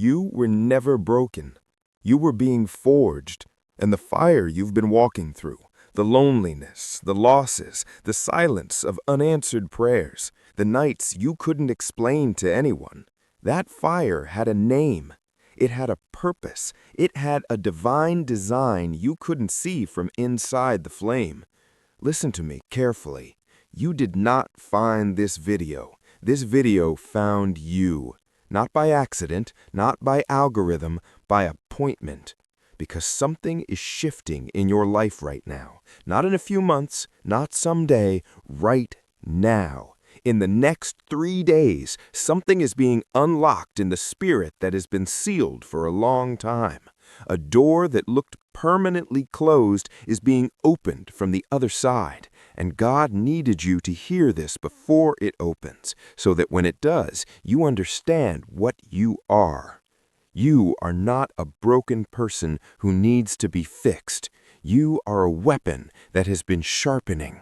You were never broken. You were being forged, and the fire you've been walking through, the loneliness, the losses, the silence of unanswered prayers, the nights you couldn't explain to anyone, that fire had a name. It had a purpose. It had a divine design you couldn't see from inside the flame. Listen to me carefully. You did not find this video. This video found you. Not by accident, not by algorithm, by appointment. Because something is shifting in your life right now. Not in a few months, not someday, right now. In the next 3 days, something is being unlocked in the spirit that has been sealed for a long time. A door that looked permanently closed is being opened from the other side. And God needed you to hear this before it opens, so that when it does, you understand what you are. You are not a broken person who needs to be fixed. You are a weapon that has been sharpening.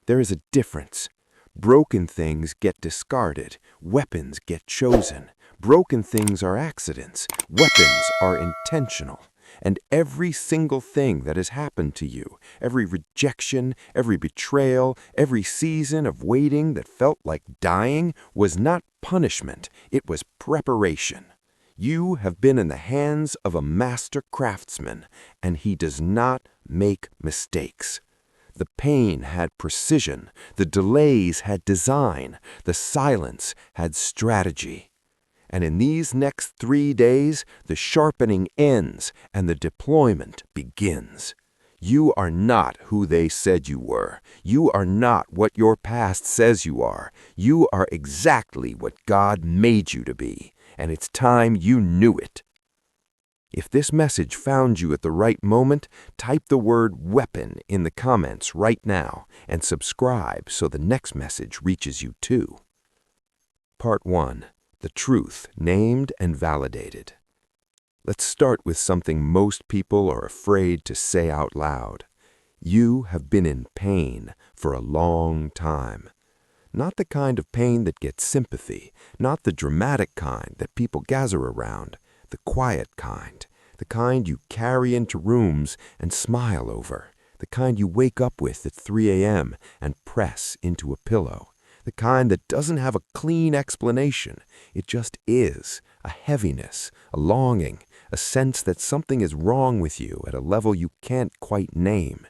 There is a difference. Broken things get discarded. Weapons get chosen. Broken things are accidents. Weapons are intentional. And every single thing that has happened to you, every rejection, every betrayal, every season of waiting that felt like dying was not punishment, it was preparation. You have been in the hands of a master craftsman, and he does not make mistakes. The pain had precision, the delays had design, the silence had strategy. And in these next 3 days, the sharpening ends and the deployment begins. You are not who they said you were. You are not what your past says you are. You are exactly what God made you to be, and it's time you knew it. If this message found you at the right moment, type the word weapon in the comments right now and subscribe so the next message reaches you too. Part 1. The truth, named and validated. Let's start with something most people are afraid to say out loud. You have been in pain for a long time. Not the kind of pain that gets sympathy, not the dramatic kind that people gather around, the quiet kind, the kind you carry into rooms and smile over, the kind you wake up with at 3 a.m. and press into a pillow. The kind that doesn't have a clean explanation. It just is. A heaviness, a longing, a sense that something is wrong with you at a level you can't quite name.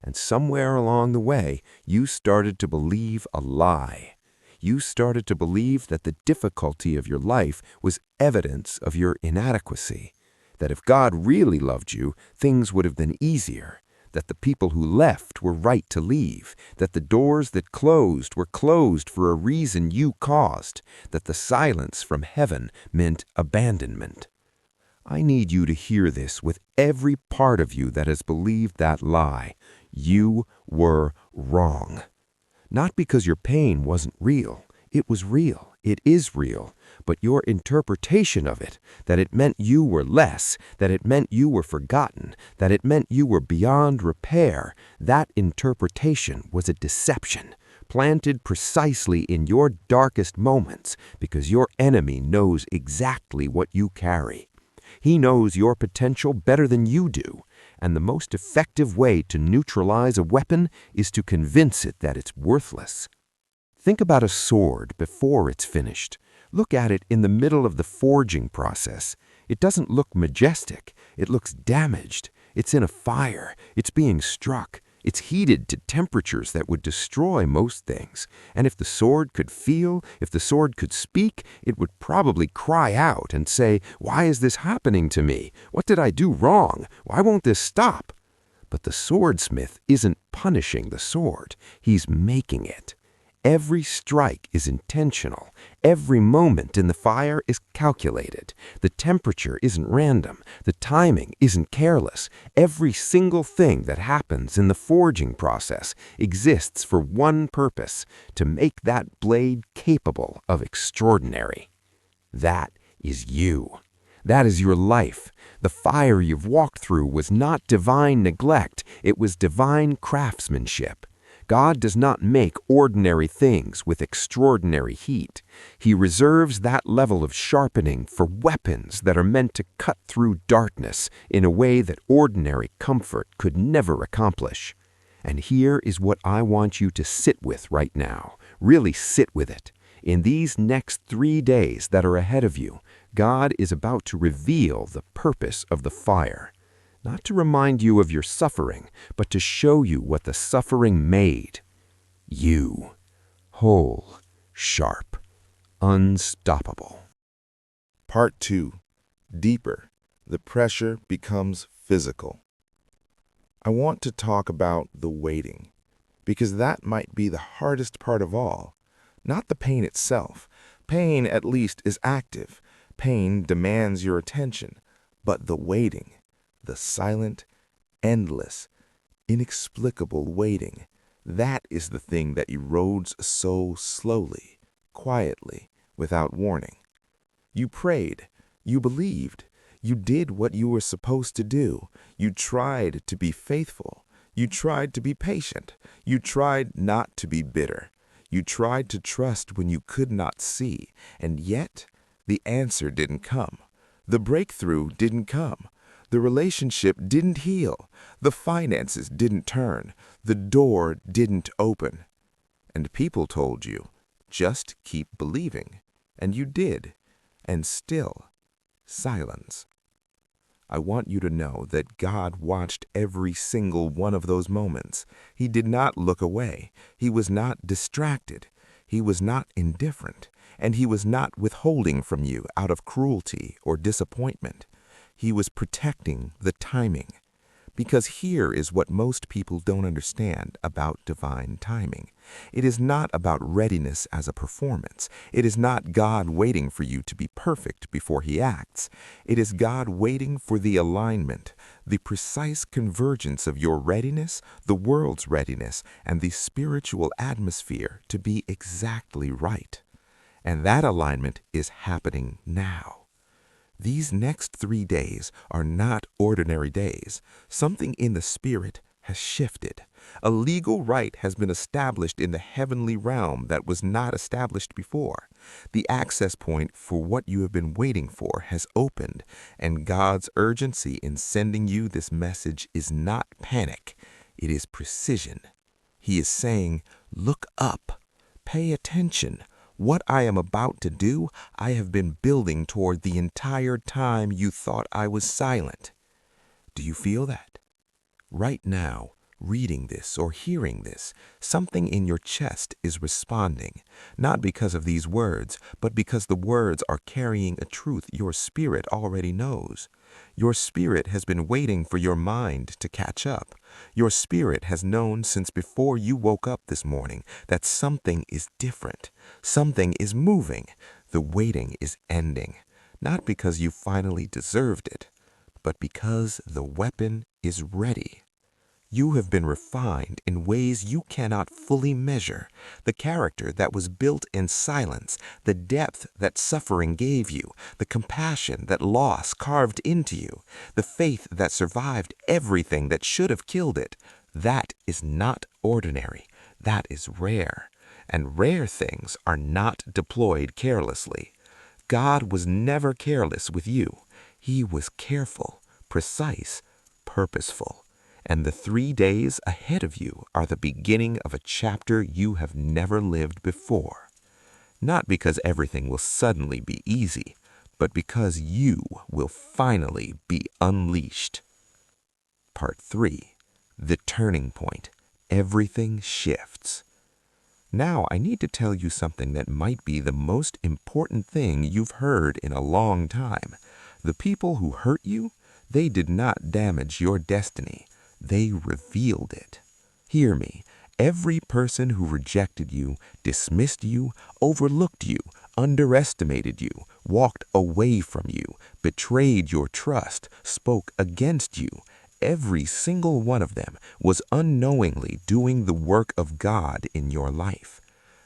And somewhere along the way, you started to believe a lie. You started to believe that the difficulty of your life was evidence of your inadequacy. That if God really loved you, things would have been easier. That the people who left were right to leave, that the doors that closed were closed for a reason you caused, that the silence from heaven meant abandonment. I need you to hear this with every part of you that has believed that lie. You were wrong. Not because your pain wasn't real. It was real. It is real. But your interpretation of it, that it meant you were less, that it meant you were forgotten, that it meant you were beyond repair, that interpretation was a deception, planted precisely in your darkest moments, because your enemy knows exactly what you carry. He knows your potential better than you do, and the most effective way to neutralize a weapon is to convince it that it's worthless. Think about a sword before it's finished. Look at it in the middle of the forging process. It doesn't look majestic. It looks damaged. It's in a fire. It's being struck. It's heated to temperatures that would destroy most things. And if the sword could feel, if the sword could speak, it would probably cry out and say, "Why is this happening to me? What did I do wrong? Why won't this stop?" But the swordsmith isn't punishing the sword. He's making it. Every strike is intentional. Every moment in the fire is calculated. The temperature isn't random. The timing isn't careless. Every single thing that happens in the forging process exists for one purpose: to make that blade capable of extraordinary. That is you. That is your life. The fire you've walked through was not divine neglect. It was divine craftsmanship. God does not make ordinary things with extraordinary heat. He reserves that level of sharpening for weapons that are meant to cut through darkness in a way that ordinary comfort could never accomplish. And here is what I want you to sit with right now. Really sit with it. In these next 3 days that are ahead of you, God is about to reveal the purpose of the fire. Not to remind you of your suffering, but to show you what the suffering made. You, whole, sharp, unstoppable. Part 2. Deeper. The pressure becomes physical. I want to talk about the waiting, because that might be the hardest part of all. Not the pain itself. Pain, at least, is active. Pain demands your attention. But the waiting, the silent, endless, inexplicable waiting, that is the thing that erodes so slowly, quietly, without warning. You prayed. You believed. You did what you were supposed to do. You tried to be faithful. You tried to be patient. You tried not to be bitter. You tried to trust when you could not see, and yet the answer didn't come. The breakthrough didn't come. The relationship didn't heal. The finances didn't turn. The door didn't open. And people told you, just keep believing. And you did. And still, silence. I want you to know that God watched every single one of those moments. He did not look away. He was not distracted. He was not indifferent. And he was not withholding from you out of cruelty or disappointment. He was protecting the timing. Because here is what most people don't understand about divine timing. It is not about readiness as a performance. It is not God waiting for you to be perfect before he acts. It is God waiting for the alignment, the precise convergence of your readiness, the world's readiness, and the spiritual atmosphere to be exactly right. And that alignment is happening now. These next 3 days are not ordinary days. Something in the spirit has shifted. A legal right has been established in the heavenly realm that was not established before. The access point for what you have been waiting for has opened, and God's urgency in sending you this message is not panic. It is precision. He is saying, look up, pay attention. What I am about to do, I have been building toward the entire time you thought I was silent. Do you feel that? Right now, reading this or hearing this, something in your chest is responding, not because of these words, but because the words are carrying a truth your spirit already knows. Your spirit has been waiting for your mind to catch up. Your spirit has known since before you woke up this morning that something is different. Something is moving. The waiting is ending, not because you finally deserved it, but because the weapon is ready. You have been refined in ways you cannot fully measure. The character that was built in silence, the depth that suffering gave you, the compassion that loss carved into you, the faith that survived everything that should have killed it, that is not ordinary. That is rare. And rare things are not deployed carelessly. God was never careless with you. He was careful, precise, purposeful. And the 3 days ahead of you are the beginning of a chapter you have never lived before. Not because everything will suddenly be easy, but because you will finally be unleashed. Part 3. The turning point. Everything shifts. Now I need to tell you something that might be the most important thing you've heard in a long time. The people who hurt you, they did not damage your destiny. They revealed it. Hear me. Every person who rejected you, dismissed you, overlooked you, underestimated you, walked away from you, betrayed your trust, spoke against you, every single one of them was unknowingly doing the work of God in your life.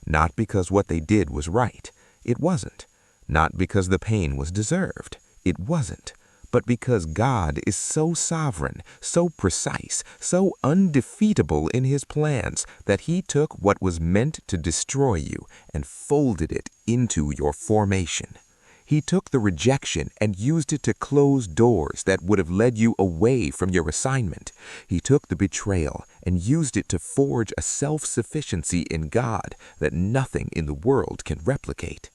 Not because what they did was right. It wasn't. Not because the pain was deserved. It wasn't. but because God is so sovereign, so precise, so undefeatable in his plans that he took what was meant to destroy you and folded it into your formation. He took the rejection and used it to close doors that would have led you away from your assignment. He took the betrayal and used it to forge a self-sufficiency in God that nothing in the world can replicate.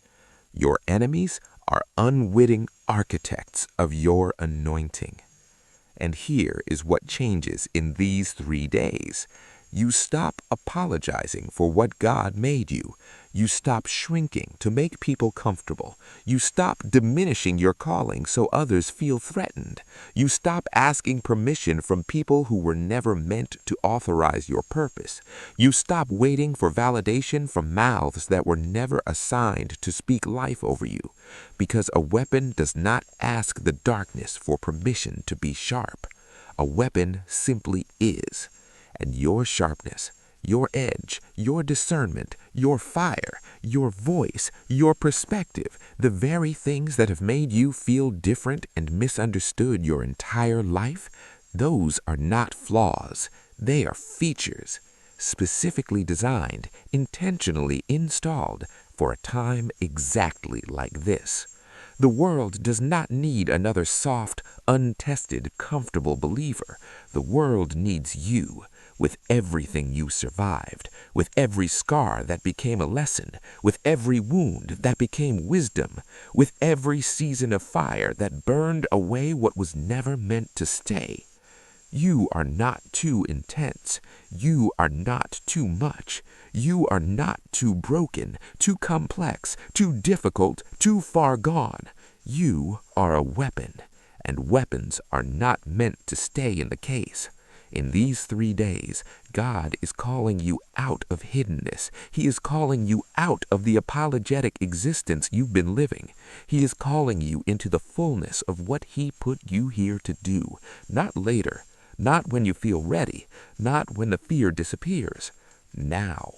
Your enemies are unwitting architects of your anointing. And here is what changes in these 3 days. You stop apologizing for what God made you. You stop shrinking to make people comfortable. You stop diminishing your calling so others feel threatened. You stop asking permission from people who were never meant to authorize your purpose. You stop waiting for validation from mouths that were never assigned to speak life over you. Because a weapon does not ask the darkness for permission to be sharp. A weapon simply is. And your sharpness, your edge, your discernment, your fire, your voice, your perspective, the very things that have made you feel different and misunderstood your entire life, those are not flaws. They are features, specifically designed, intentionally installed for a time exactly like this. The world does not need another soft, untested, comfortable believer. The world needs you. With everything you survived, with every scar that became a lesson, with every wound that became wisdom, with every season of fire that burned away what was never meant to stay. You are not too intense. You are not too much. You are not too broken, too complex, too difficult, too far gone. You are a weapon, and weapons are not meant to stay in the case. In these 3 days, God is calling you out of hiddenness. He is calling you out of the apologetic existence you've been living. He is calling you into the fullness of what He put you here to do, not later, not when you feel ready, not when the fear disappears. Now.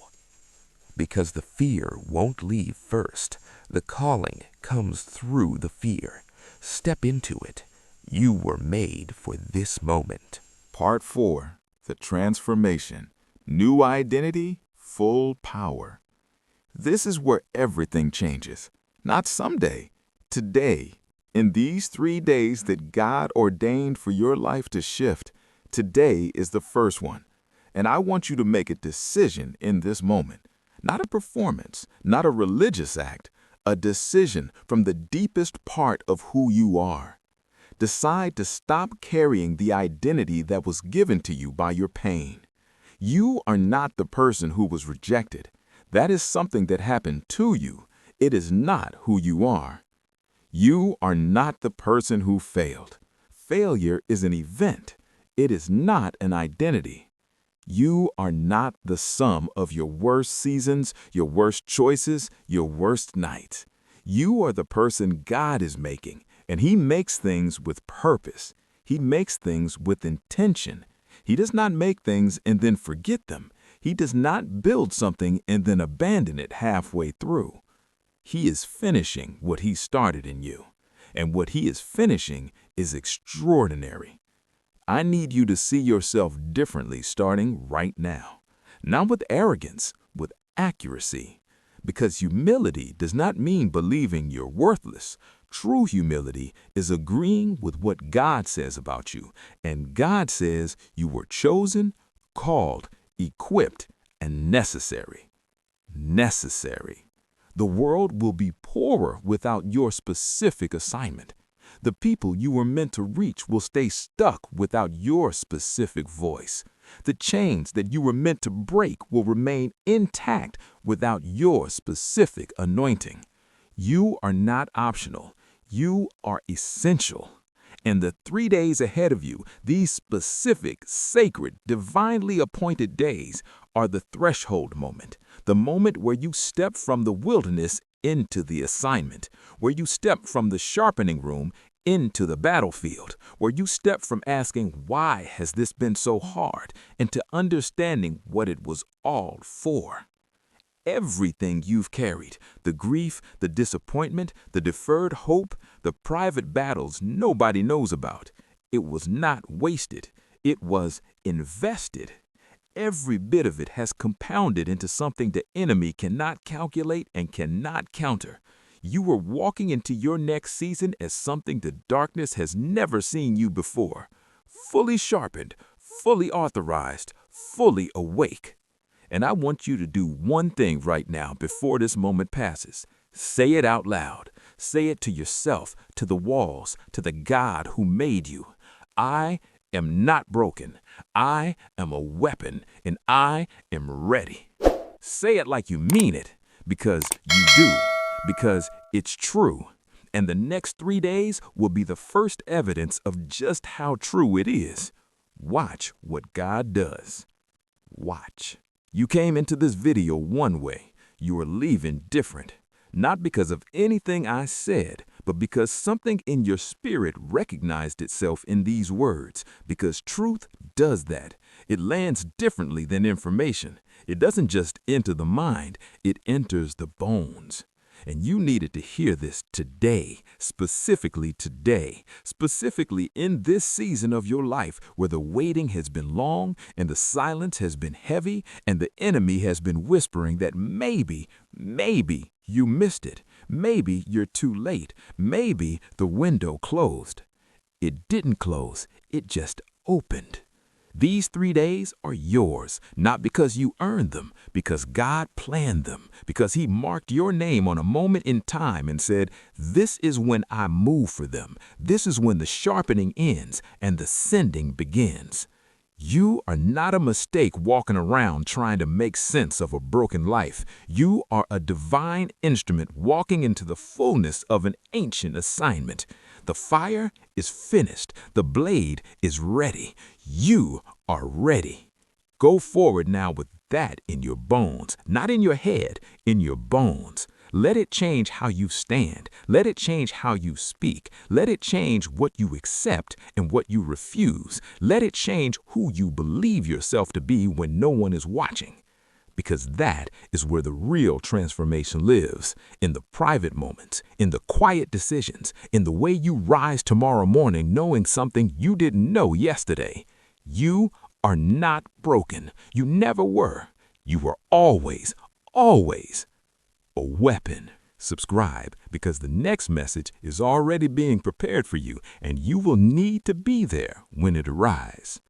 Because the fear won't leave first. The calling comes through the fear. Step into it. You were made for this moment. Part 4, the transformation. New identity, full power. This is where everything changes. Not someday, today. In these 3 days that God ordained for your life to shift, today is the first one. And I want you to make a decision in this moment. Not a performance, not a religious act, a decision from the deepest part of who you are. Decide to stop carrying the identity that was given to you by your pain. You are not the person who was rejected. That is something that happened to you. It is not who you are. You are not the person who failed. Failure is an event. It is not an identity. You are not the sum of your worst seasons, your worst choices, your worst nights. You are the person God is making. And He makes things with purpose. He makes things with intention. He does not make things and then forget them. He does not build something and then abandon it halfway through. He is finishing what He started in you. And what He is finishing is extraordinary. I need you to see yourself differently starting right now. Not with arrogance, with accuracy. Because humility does not mean believing you're worthless. True humility is agreeing with what God says about you, and God says you were chosen, called, equipped, and necessary. Necessary. The world will be poorer without your specific assignment. The people you were meant to reach will stay stuck without your specific voice. The chains that you were meant to break will remain intact without your specific anointing. You are not optional. You are essential. And the 3 days ahead of you, these specific, sacred, divinely appointed days, are the threshold moment, the moment where you step from the wilderness into the assignment, where you step from the sharpening room into the battlefield, where you step from asking, why has this been so hard, into understanding what it was all for. Everything you've carried, the grief, the disappointment, the deferred hope, the private battles nobody knows about, it was not wasted. It was invested. Every bit of it has compounded into something the enemy cannot calculate and cannot counter. You are walking into your next season as something the darkness has never seen you before. Fully sharpened, fully authorized, fully awake. And I want you to do one thing right now before this moment passes. Say it out loud. Say it to yourself, to the walls, to the God who made you. I am not broken. I am a weapon, and I am ready. Say it like you mean it, because you do, because it's true. And the next 3 days will be the first evidence of just how true it is. Watch what God does. Watch. You came into this video one way. You are leaving different. Not because of anything I said, but because something in your spirit recognized itself in these words. Because truth does that. It lands differently than information. It doesn't just enter the mind, it enters the bones. And you needed to hear this today, specifically in this season of your life where the waiting has been long and the silence has been heavy and the enemy has been whispering that maybe you missed it. Maybe you're too late. Maybe the window closed. It didn't close. It just opened. These 3 days are yours, not because you earned them, because God planned them, because He marked your name on a moment in time and said, this is when I move for them. This is when the sharpening ends and the sending begins. You are not a mistake walking around trying to make sense of a broken life. You are a divine instrument walking into the fullness of an ancient assignment. The fire is finished. The blade is ready. You are ready. Go forward now with that in your bones, not in your head, in your bones. Let it change how you stand. Let it change how you speak. Let it change what you accept and what you refuse. Let it change who you believe yourself to be when no one is watching. Because that is where the real transformation lives, in the private moments, in the quiet decisions, in the way you rise tomorrow morning knowing something you didn't know yesterday. You are not broken. You never were. You were always a weapon. Subscribe, because the next message is already being prepared for you, and you will need to be there when it arrives.